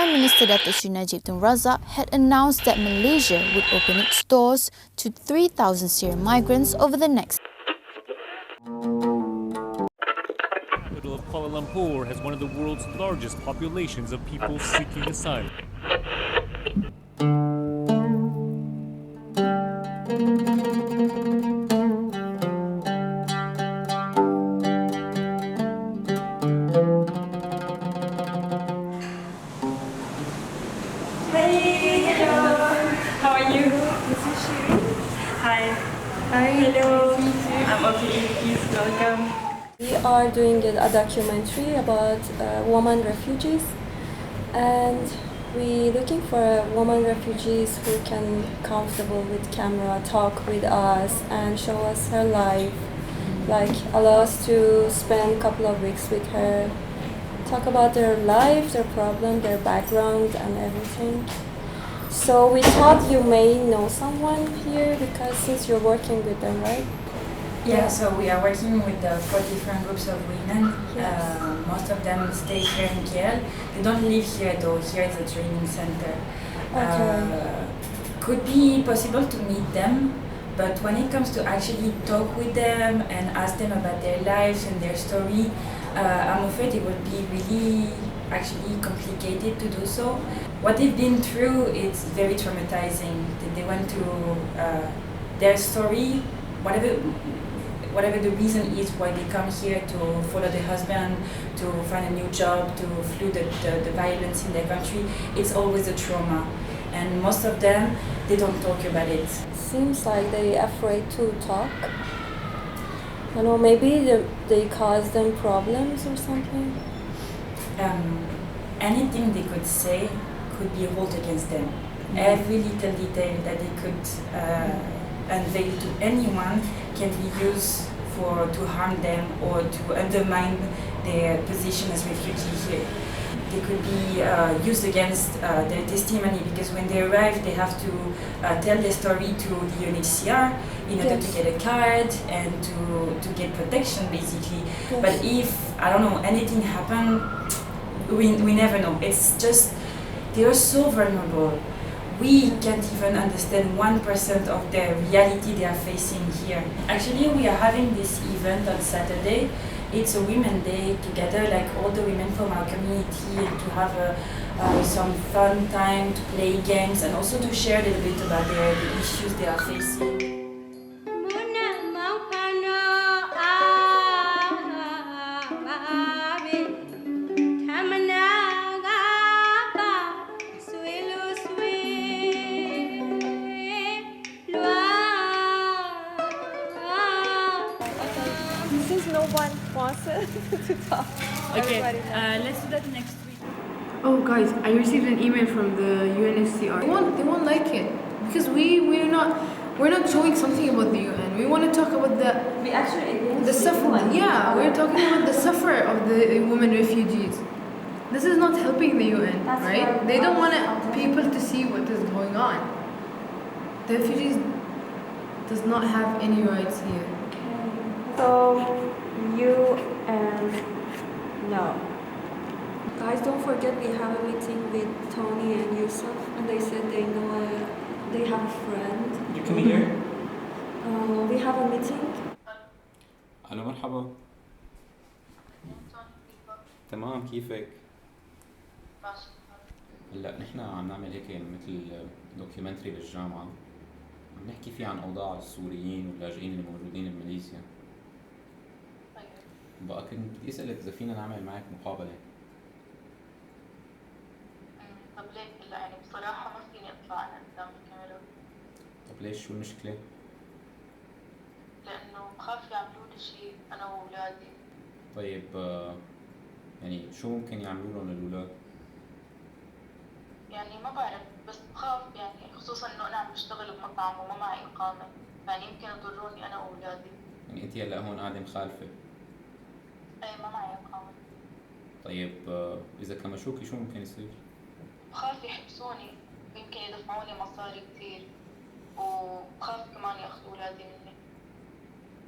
Prime Minister Datuk Sri Najib Tun Razak had announced that Malaysia would open its doors to 3,000 Syrian migrants over the next. The capital of Kuala Lumpur has one of the world's largest populations of people seeking asylum. How are you? This is Shirin. Hi. Hi. Hello. I'm okay. Please welcome. We are doing a documentary about women refugees, and we're looking for women refugees who can comfortable with camera, talk with us, and show us her life. Like allow us to spend a couple of weeks with her, talk about their life, their problem, their background, and everything. So we thought you may know someone here because since you're working with them, right? Yeah, so we are working with 4 different groups of women. Yes. Most of them stay here in KL. They don't live here though. Here is a training center. Okay. Could be possible to meet them, but when it comes to actually talk with them and ask them about their lives and their story, I'm afraid it would be really actually complicated to do so. What they've been through is very traumatizing. They went through their story, whatever the reason is why they come here to follow their husband, to find a new job, to flee the violence in their country, it's always a trauma. And most of them, they don't talk about it. Seems like they're afraid to talk. I know, maybe they cause them problems or something. Anything they could say could be held against them. Every little detail that they could unveil to anyone can be used to harm them or to undermine their position as refugees here. They could be used against their testimony, because when they arrive they have to tell their story to the UNHCR in order to get a card and to get protection basically. Yes. But if, I don't know, anything happen, we never know. It's just, they are so vulnerable. We can't even understand 1% of the reality they are facing here. Actually, we are having this event on Saturday. It's a Women Day together, like all the women from our community, and to have some fun time, to play games, and also to share a little bit about the issues they are facing. Since no one wants to talk, Okay, everybody knows. let's do that next week. Oh guys, I received an email from the UNHCR. They won't like it because we're not showing something about the UN. We want to talk about the suffer. Yeah, we're talking about the suffer of the women refugees. This is not helping the UN, right? They don't want people to see what is going on. The refugees does not have any rights here. So you and no. Guys, don't forget we have a meeting with Tony and Yusuf, and they said they have a friend. You coming here? We have a meeting. أهلا مرحبا. تمام، كيفك؟ هلا نحن عم نعمل هيك مثل دوكيومنتري بالجامعة، عم نحكي فيه عن أوضاع السوريين واللاجئين اللي موجودين بماليزيا. بقى كنت بدي أسألك إذا فينا نعمل معك مقابلة. طب ليك هلا يعني بصراحة ما فيني أطلع أنا قدام الكاميرا. طب ليش، شو المشكلة؟ لأنه بخاف يعملوا لي شيء أنا وأولادي. طيب يعني شو ممكن يعملوا لهم الأولاد؟ يعني ما بعرف، بس بخاف يعني، خصوصا إنه أنا عم بشتغل بمطعم وما معي إقامة، يعني يمكن يضروني أنا وأولادي. يعني أنت هلا هون قاعدة مخالفة؟ أي ما معي إقامة. طيب إذا كمشوكي شو ممكن يصير؟ بخاف يحبسوني ويمكن يدفعوني مصاري كتير، وبخاف كمان ياخذوا أولادي مني،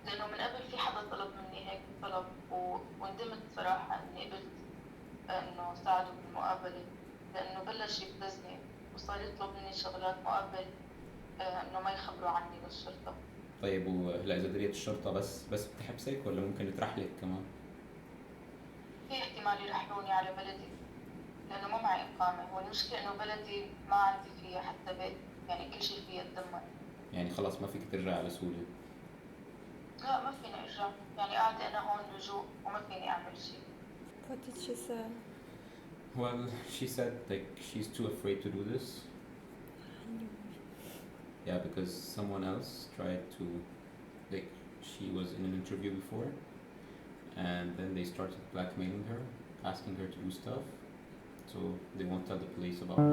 لأنه من قبل في حدا طلب مني هيك طلب وندمت صراحة إني قبلت إنه ساعده بالمقابلة، لأنه بلش يبتزني وصار يطلب مني شغلات مقابل إنه ما يخبروا عني للشرطة. طيب وهلا إذا دريت الشرطة بس بتحبسك ولا ممكن ترحلك كمان؟ في احتمال يرحلوني على بلدي لأنه ما معي إقامة، والمشكلة إنه بلدي ما عندي فيها حتى بيت، يعني كل شيء فيها تدمر. يعني خلاص ما فيك ترجع على سوريا؟ لا ما فيني أرجع، يعني قاعدة أنا هون لجوء وما فيني أعمل شيء. What did she say? Well, she said like she's too afraid to do this. Yeah, because someone else tried to, like, she was in an interview before, and then they started blackmailing her, asking her to do stuff, so they won't tell the police about her.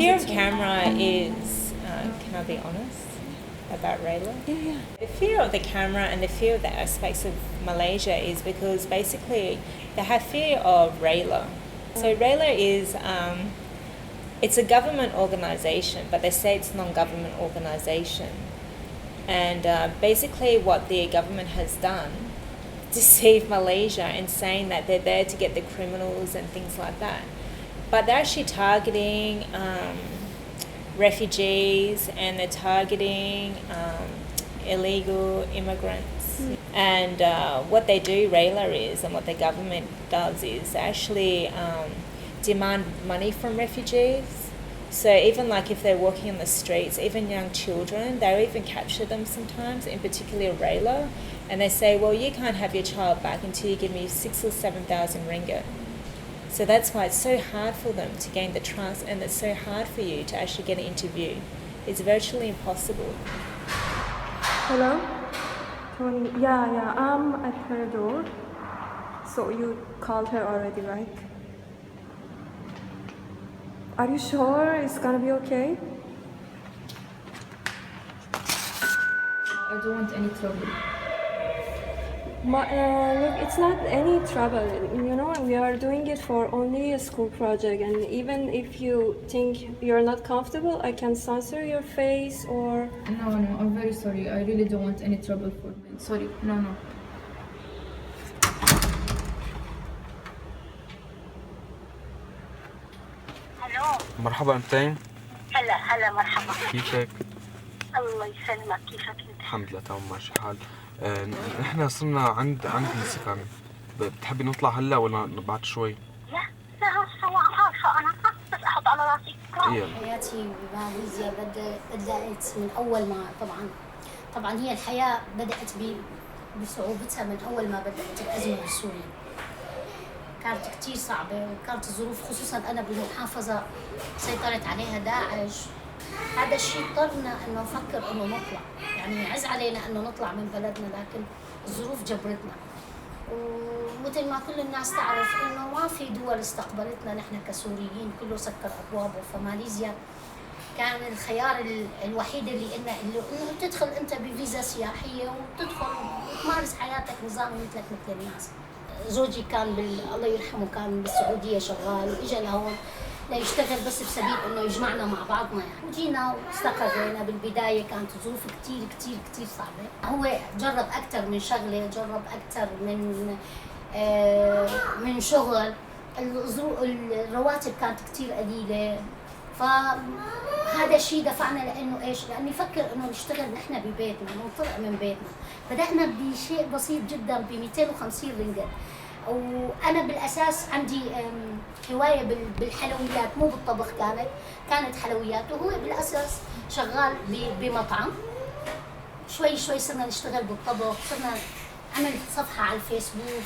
Fear of camera is, can I be honest about Rayla? Yeah. The fear of the camera and the fear of the aspects of Malaysia is because basically they have fear of Rayla. So Rayla is, it's a government organisation, but they say it's non-government organisation. And basically what the government has done, deceive Malaysia in saying that they're there to get the criminals and things like that. But they're actually targeting refugees, and they're targeting illegal immigrants. And what they do, Rayla is, and what the government does is actually demand money from refugees. So even like if they're walking on the streets, even young children, they'll even capture them sometimes, in particular Rayla, and they say, well, you can't have your child back until you give me 6,000 or 7,000 ringgit. So that's why it's so hard for them to gain the trust, and it's so hard for you to actually get an interview. It's virtually impossible. Hello? Tony? Yeah, I'm at her door. So you called her already, right? Are you sure it's gonna be okay? I don't want any trouble. Look, it's not any trouble. You know, we are doing it for only a school project, and even if you think you're not comfortable, I can censor your face or... No, I'm very sorry. I really don't want any trouble for me. Sorry, no. الو مرحبا انتين. هلا مرحبا. كيفك؟ الله يسلمك، كيفك انت؟ الحمد لله تمام ماشي الحال. نحن صرنا عند السكن، بتحبي نطلع هلا ولا بعد شوي؟ لا هسه عارفة أنا بس أحط على راسي. يلا. حياتي بماليزيا بدأت من أول ما طبعا هي الحياة بدأت بصعوبتها من أول ما بدأت الأزمة بسوريا. كانت كتير صعبة، وكانت الظروف خصوصا أنا بالمحافظة سيطرت عليها داعش. هذا الشيء اضطرنا إنه نفكر إنه نطلع، يعني يعز علينا إنه نطلع من بلدنا، لكن الظروف جبرتنا. ومثل ما كل الناس تعرف إنه ما في دول استقبلتنا نحن كسوريين، كله سكر أبوابه، فماليزيا كان الخيار الوحيد اللي إنه تدخل أنت بفيزا سياحية وتدخل وتمارس حياتك نظامي مثلك مثل الناس. زوجي كان الله يرحمه كان بالسعودية شغال، وإجا لهون ليشتغل بس بسبيل إنه يجمعنا مع بعضنا يعني. وجينا واستقرينا. بالبداية كانت ظروف كتير كتير كتير صعبة. هو جرب أكثر من شغلة، جرب أكثر من شغل. الرواتب كانت كتير قليلة، فهذا الشيء دفعنا لأنه إيش؟ لأنه نفكر إنه نشتغل نحن ببيتنا، نطلع من بيتنا. بدأنا بشيء بسيط جدا ب 250 رينجت. وأنا بالأساس عندي هواية بالحلويات، مو بالطبخ، كانت حلويات، وهو بالأساس شغال بمطعم. شوي شوي صرنا نشتغل بالطبخ، صرنا عمل صفحة على الفيسبوك،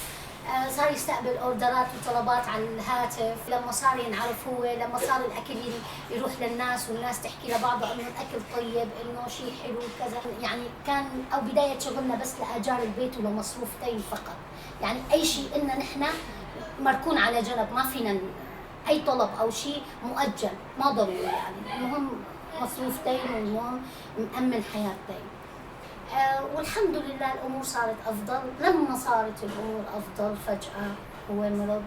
صار يستقبل اوردرات وطلبات على الهاتف. لما صار ينعرف هو، لما صار الاكل يروح للناس والناس تحكي لبعضها انه الاكل طيب، انه شيء حلو كذا، يعني كان او بدايه شغلنا بس لاجار البيت ولمصروفتين فقط. يعني اي شيء إلنا نحن مركون على جنب، ما فينا اي طلب او شيء مؤجل، ما ضروري يعني، المهم مصروفتين والمهم مأمن حياتين. والحمد لله الأمور صارت أفضل. لما صارت الأمور أفضل فجأة هو مرض،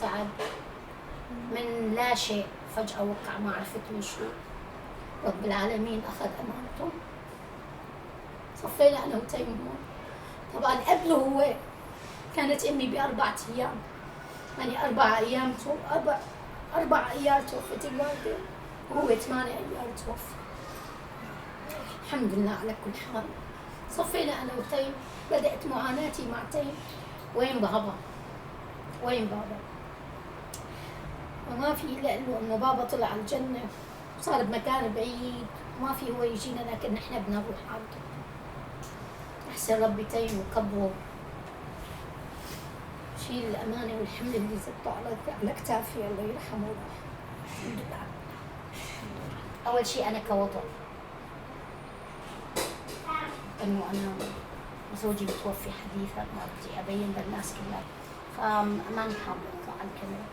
تعب من لا شيء، فجأة وقع ما عرفت من شو. رب العالمين أخذ أمانته. صفينا أنا وتيم هون. طبعا قبله هو كانت أمي ب4 أيام، يعني 4 أيام 4 أيام توفت الوالدة، وهو 8 أيام توفى. الحمد لله على كل حال. صفينا أنا وتيم. بدأت معاناتي مع تيم. وين بابا؟ وين بابا؟ وما في إلا إنه بابا طلع على الجنة وصار بمكان بعيد، وما في هو يجينا، لكن نحن بدنا نروح عنده. أحسن ربي تيم وكبره، شيل الأمانة والحمل اللي زدته على كتافي، الله يرحمه. الحمد لله. أول شيء أنا كوضع، إنه أنا زوجي متوفي حديثا، ما بدي أبين للناس كلها، فما نحاول نطلع على الكاميرا.